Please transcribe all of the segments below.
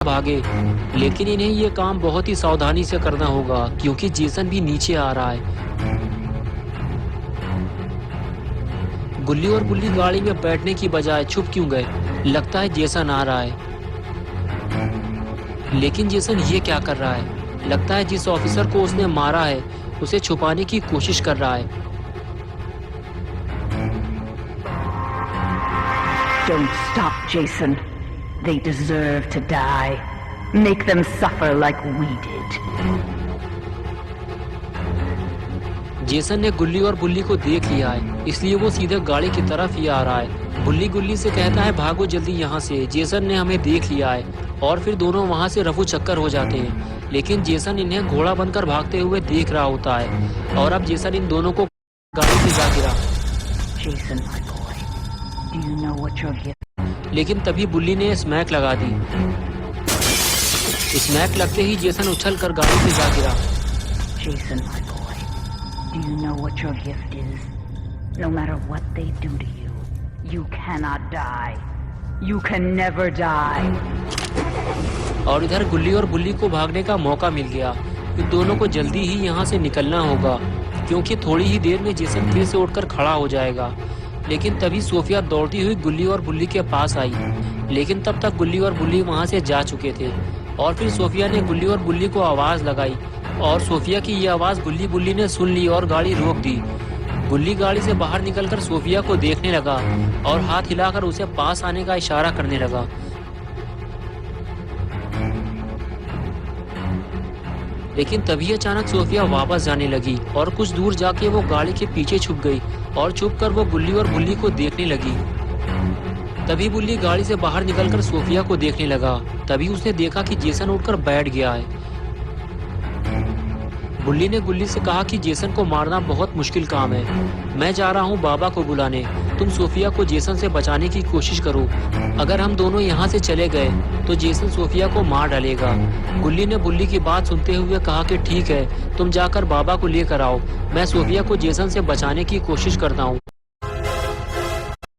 भागे, लेकिन इन्हें ये काम बहुत ही सावधानी से करना होगा क्योंकि जेसन भी नीचे आ रहा है। गुल्ली और बुल्ली गाड़ी में बैठने की बजाय छुप क्यों गए? लगता है जेसन आ रहा है। लेकिन जेसन ये क्या कर रहा है? लगता है जिस ऑफिसर को उसने मारा है उसे छुपाने की कोशिश कर रहा है। Don't stop, Jason. They deserve to die. Make them suffer like we did. Jason ने गुल्ली और बुल्ली को देख लिया है, इसलिए वो सीधे गाड़ी की तरफ ही आ रहा है। बुल्ली गुल्ली से कहता है भागो जल्दी यहाँ से, जेसन ने हमें देख लिया है। और फिर दोनों वहाँ से रफू चक्कर हो जाते हैं, लेकिन जेसन इन्हें घोड़ा बनकर भागते हुए देख रहा होता है और अब जेसन इन दोनों को गाड़ी से जा गिरा। Jason, my boy, do you know what you're here? लेकिन तभी बुल्ली ने स्मैक लगा दी। स्मैक लगते ही जेसन उछल कर गाड़ी से जा गिरा। Jason, my boy, do you know what your gift is? No matter what they do to you, you cannot die. You can never die. और इधर गुल्ली और बुल्ली को भागने का मौका मिल गया। इन दोनों को जल्दी ही यहाँ से निकलना होगा क्योंकि थोड़ी ही देर में जेसन फिर से उठकर खड़ा हो जाएगा। लेकिन तभी सोफिया दौड़ती हुई गुल्ली और बुल्ली के पास आई, लेकिन तब तक गुल्ली और बुल्ली वहाँ से जा चुके थे। और फिर सोफिया ने गुल्ली और बुल्ली को आवाज़ लगाई और सोफिया की ये आवाज़ गुल्ली बुल्ली ने सुन ली और गाड़ी रोक दी। गुल्ली गाड़ी से बाहर निकलकर सोफिया को देखने लगा और हाथ हिलाकर उसे पास आने का इशारा करने लगा। लेकिन तभी अचानक सोफिया वापस जाने लगी और कुछ दूर जाके वो गाड़ी के पीछे छुप गई और छुपकर वो गुल्ली और बुल्ली को देखने लगी। तभी बुल्ली गाड़ी से बाहर निकलकर सोफिया को देखने लगा। तभी उसने देखा कि जेसन उठकर बैठ गया है। बुल्ली ने गुल्ली से कहा कि जेसन को मारना बहुत मुश्किल काम है। मैं जा रहा हूँ बाबा को बुलाने, तुम सोफिया को जेसन से बचाने की कोशिश करो। अगर हम दोनों यहाँ से चले गए तो जेसन सोफिया को मार डालेगा। गुल्ली ने बुल्ली की बात सुनते हुए कहा कि ठीक है, तुम जाकर बाबा को लेकर आओ, मैं सोफिया को जेसन से बचाने की कोशिश करता हूँ।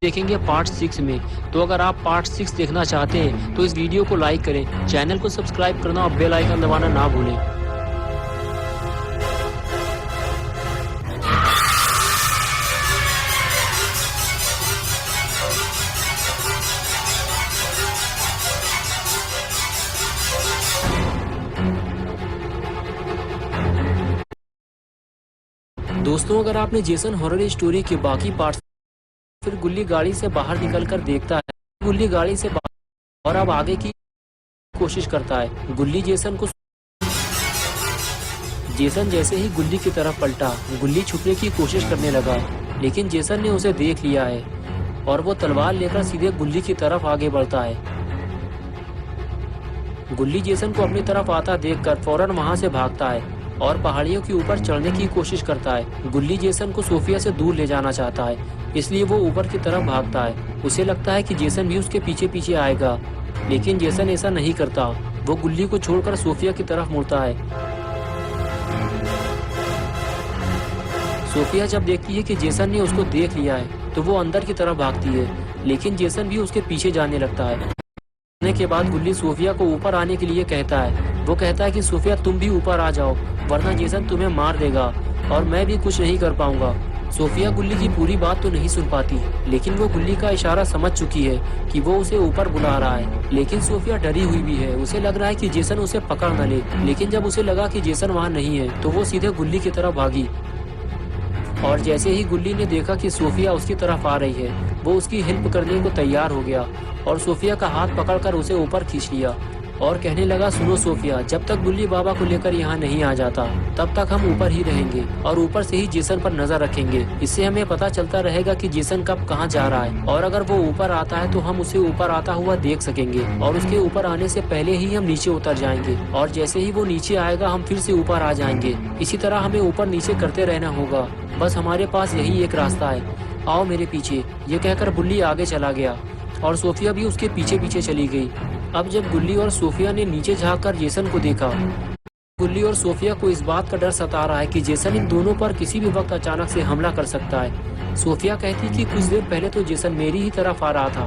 देखेंगे पार्ट 6 में। तो अगर आप पार्ट 6 देखना चाहते हैं तो इस वीडियो को लाइक करें, चैनल को सब्सक्राइब करना और बेल आइकन दबाना ना भूलें। दोस्तों, अगर आपने जेसन हॉरर स्टोरी के बाकी पार्ट, फिर गुल्ली गाड़ी से बाहर निकलकर देखता है, गुल्ली गाड़ी से बाहर और अब आगे की कोशिश करता है। गुल्ली जेसन को, जेसन जैसे ही गुल्ली की तरफ पलटा, गुल्ली छुपने की कोशिश करने लगा, लेकिन जेसन ने उसे देख लिया है और वो तलवार लेकर सीधे गुल्ली की तरफ आगे बढ़ता है। गुल्ली जेसन को अपनी तरफ आता देखकर फौरन वहां से भागता है और पहाड़ियों के ऊपर चढ़ने की कोशिश करता है। गुल्ली जेसन को सोफिया से दूर ले जाना चाहता है, इसलिए वो ऊपर की तरफ भागता है। उसे लगता है कि जेसन भी उसके पीछे पीछे आएगा, लेकिन जेसन ऐसा नहीं करता। वो गुल्ली को छोड़कर सोफिया की तरफ मुड़ता है। सोफिया जब देखती है कि जेसन ने उसको देख लिया है तो वो अंदर की तरफ भागती है, लेकिन जेसन भी उसके पीछे जाने लगता है। के बाद गुल्ली सोफिया को ऊपर आने के लिए कहता है। वो कहता है कि सोफिया तुम भी ऊपर आ जाओ, वरना जेसन तुम्हें मार देगा और मैं भी कुछ नहीं कर पाऊंगा। सोफिया गुल्ली की पूरी बात तो नहीं सुन पाती, लेकिन वो गुल्ली का इशारा समझ चुकी है कि वो उसे ऊपर बुला रहा है। लेकिन सोफिया डरी हुई भी है, उसे लग रहा है कि जेसन उसे पकड़ न ले। लेकिन जब उसे लगा कि जेसन वहाँ नहीं है तो वो सीधे गुल्ली की तरफ भागी। और जैसे ही गुल्ली ने देखा कि सोफिया उसकी तरफ आ रही है, वो उसकी हेल्प करने को तैयार हो गया और सोफिया का हाथ पकड़कर उसे ऊपर खींच लिया और कहने लगा, सुनो सोफिया, जब तक गुल्ली बाबा को लेकर यहाँ नहीं आ जाता तब तक हम ऊपर ही रहेंगे और ऊपर से ही जेसन पर नजर रखेंगे। इससे हमें पता चलता रहेगा कि जेसन कब कहाँ जा रहा है, और अगर वो ऊपर आता है तो हम उसे ऊपर आता हुआ देख सकेंगे और उसके ऊपर आने से पहले ही हम नीचे उतर जाएंगे, और जैसे ही वो नीचे आएगा हम फिर से ऊपर आ जाएंगे। इसी तरह हमें ऊपर नीचे करते रहना होगा, बस हमारे पास यही एक रास्ता है, आओ मेरे पीछे। ये कहकर गुल्ली आगे चला गया और सोफिया भी उसके पीछे पीछे चली गई। अब जब गुल्ली और सोफिया ने नीचे झांककर जेसन को देखा, गुल्ली और सोफिया को इस बात का डर सता रहा है कि जेसन इन दोनों पर किसी भी वक्त अचानक से हमला कर सकता है। सोफिया कहती कि कुछ देर पहले तो जेसन मेरी ही तरफ आ रहा था,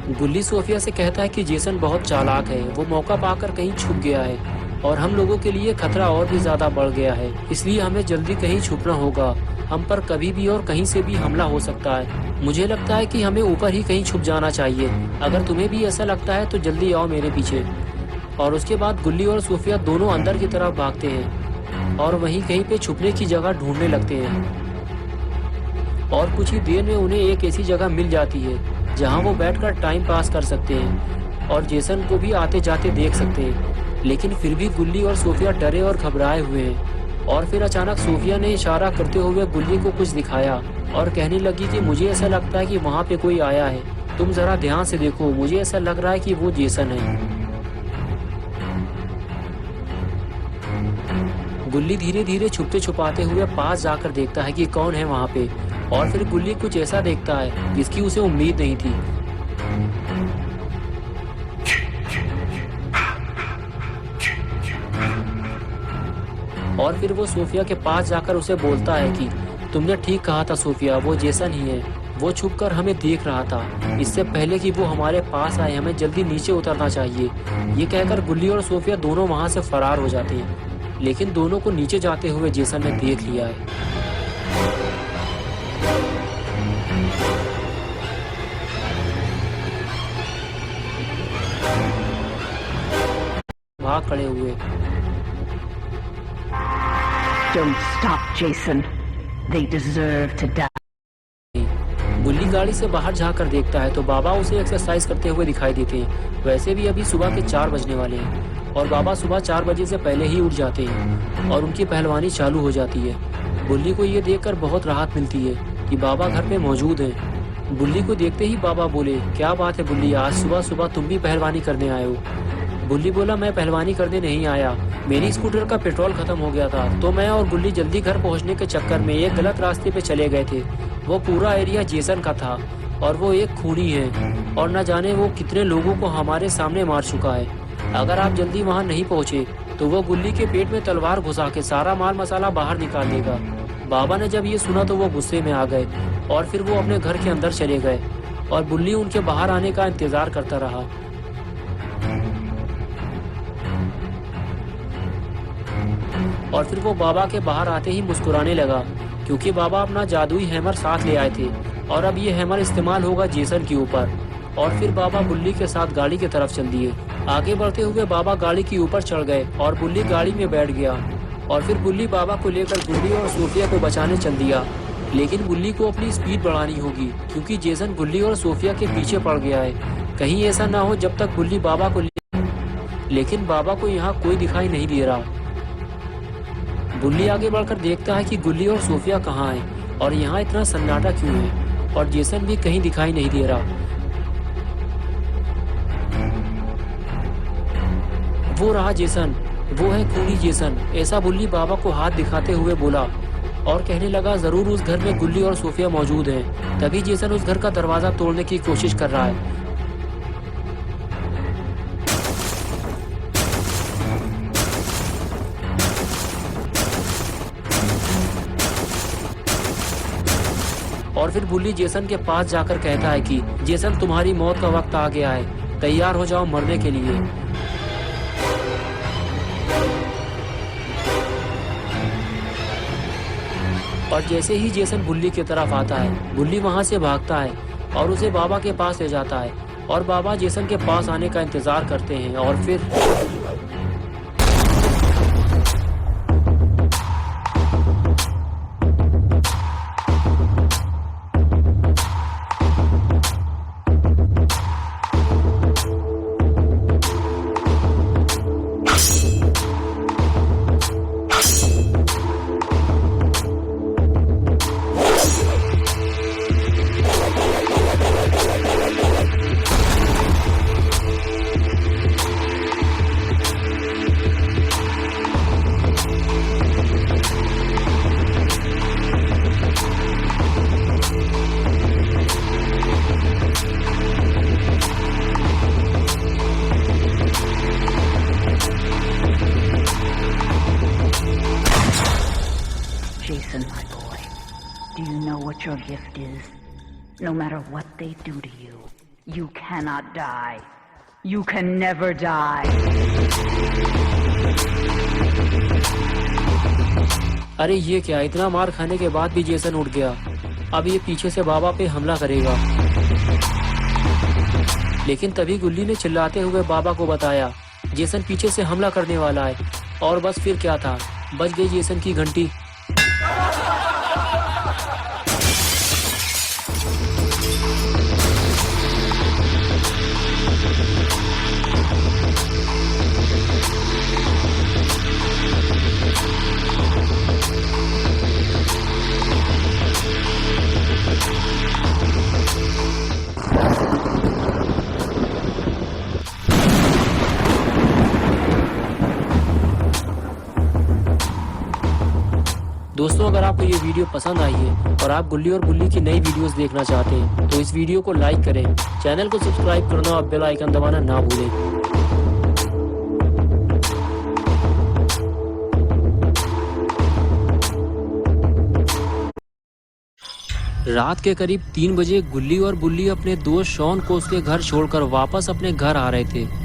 गुल्ली सोफिया से कहता है कि जेसन बहुत चालाक है, वो मौका पाकर कहीं छुप गया है और हम लोगों के लिए खतरा और भी ज्यादा बढ़ गया है, इसलिए हमें जल्दी कहीं छुपना होगा। हम पर कभी भी और कहीं से भी हमला हो सकता है। मुझे लगता है कि हमें ऊपर ही कहीं छुप जाना चाहिए। अगर तुम्हें भी ऐसा लगता है तो जल्दी आओ मेरे पीछे। और उसके बाद गुल्ली और सोफिया दोनों अंदर की तरफ भागते हैं और वहीं कहीं पे छुपने की जगह ढूंढने लगते हैं। और कुछ ही देर में उन्हें एक ऐसी जगह मिल जाती है जहां वो बैठकर टाइम पास कर सकते हैं और जेसन को भी आते जाते देख सकते हैं। लेकिन फिर भी गुल्ली और सोफिया डरे और घबराए हुए हैं। और फिर अचानक सोफिया ने इशारा करते हुए गुल्ली को कुछ दिखाया और कहने लगी कि मुझे ऐसा लगता है कि वहाँ पे कोई आया है, तुम जरा ध्यान से देखो, मुझे ऐसा लग रहा है कि वो जेसन है। गुल्ली धीरे धीरे छुपते छुपाते हुए पास जाकर देखता है कि कौन है वहाँ पे। और फिर गुल्ली कुछ ऐसा देखता है जिसकी उसे उम्मीद नहीं थी। और फिर वो सोफिया के पास जाकर उसे बोलता है कि तुमने ठीक कहा था सोफिया, वो जेसन ही है। वो छुपकर हमें देख रहा था। इससे पहले कि वो हमारे पास आए हमें जल्दी नीचे उतरना चाहिए। ये कहकर गुल्ली और सोफिया दोनों वहाँ से फरार हो जाते हैं। लेकिन दोनों को नीचे जाते हुए जेसन ने देख लिया है। भाग खड़े हुए। Don't stop, Jason. They deserve to die. गुल्ली गाड़ी से बाहर झांककर देखता है तो बाबा उसे एक्सरसाइज करते हुए दिखाई देते हैं। वैसे भी अभी सुबह के 4 बजने वाले हैं और बाबा सुबह 4 बजे से पहले ही उठ जाते हैं और उनकी पहलवानी चालू हो जाती है। गुल्ली को ये देखकर बहुत राहत मिलती है कि बाबा घर पे मौजूद हैं। गुल्ली को देखते ही बाबा बोले, क्या बात है गुल्ली, आज सुबह सुबह तुम भी पहलवानी करने आए हो? गुल्ली बोला, मैं पहलवानी करने नहीं आया, मेरी स्कूटर का पेट्रोल खत्म हो गया था तो मैं और गुल्ली जल्दी घर पहुंचने के चक्कर में एक गलत रास्ते पे चले गए थे। वो पूरा एरिया जेसन का था और वो एक खूनी है और न जाने वो कितने लोगों को हमारे सामने मार चुका है। अगर आप जल्दी वहाँ नहीं पहुँचे तो वो गुल्ली के पेट में तलवार घुसा के सारा माल मसाला बाहर निकाल देगा। बाबा ने जब ये सुना तो वो गुस्से में आ गए और फिर वो अपने घर के अंदर चले गए और गुल्ली उनके बाहर आने का इंतजार करता रहा। और फिर वो बाबा के बाहर आते ही मुस्कुराने लगा क्योंकि बाबा अपना जादुई हैमर साथ ले आए थे और अब ये हैमर इस्तेमाल होगा जेसन के ऊपर। और फिर बाबा गुल्ली के साथ गाड़ी की तरफ चल दिए। आगे बढ़ते हुए बाबा गाड़ी के ऊपर चढ़ गए और गुल्ली गाड़ी में बैठ गया। और फिर गुल्ली बाबा को लेकर गुल्ली और सोफिया को बचाने चल दिया। लेकिन गुल्ली को अपनी स्पीड बढ़ानी होगी क्योंकि जेसन गुल्ली और सोफिया के पीछे पड़ गया है। कहीं ऐसा ना हो जब तक गुल्ली बाबा को लेकिन बाबा को यहाँ कोई दिखाई नहीं दे रहा। गुल्ली आगे बढ़कर देखता है कि गुल्ली और सोफिया कहाँ हैं और यहाँ इतना सन्नाटा क्यों है और जेसन भी कहीं दिखाई नहीं दे रहा। वो रहा जेसन, वो है खूनी जेसन, ऐसा गुल्ली बाबा को हाथ दिखाते हुए बोला और कहने लगा जरूर उस घर में गुल्ली और सोफिया मौजूद हैं। तभी जेसन उस घर का दरवाजा तोड़ने की कोशिश कर रहा है। और फिर गुल्ली जेसन के पास जाकर कहता है कि जेसन तुम्हारी मौत का वक्त आ गया है, तैयार हो जाओ मरने के लिए। और जैसे ही जेसन गुल्ली की तरफ आता है गुल्ली वहां से भागता है और उसे बाबा के पास ले जाता है और बाबा जेसन के पास आने का इंतजार करते हैं। और फिर Jason, my boy, do you know what your gift is? No matter what they do to you, You cannot die. You can never die. अरे ये क्या, इतना मार खाने के बाद भी जेसन उठ गया। अब ये पीछे से बाबा पे हमला करेगा। लेकिन तभी गुल्ली ने चिल्लाते हुए बाबा को बताया जेसन पीछे से हमला करने वाला है। और बस फिर क्या था, बज गई जेसन की घंटी। दोस्तों, अगर आपको ये वीडियो पसंद आई है और आप गुल्ली और बुल्ली की नई वीडियोस देखना चाहते हैं तो इस वीडियो को लाइक करें, चैनल को सब्सक्राइब करना और बेल आइकन दबाना ना भूलें। रात के करीब 3 बजे गुल्ली और बुल्ली अपने दोस्त शॉन को उसके घर छोड़कर वापस अपने घर आ रहे थे।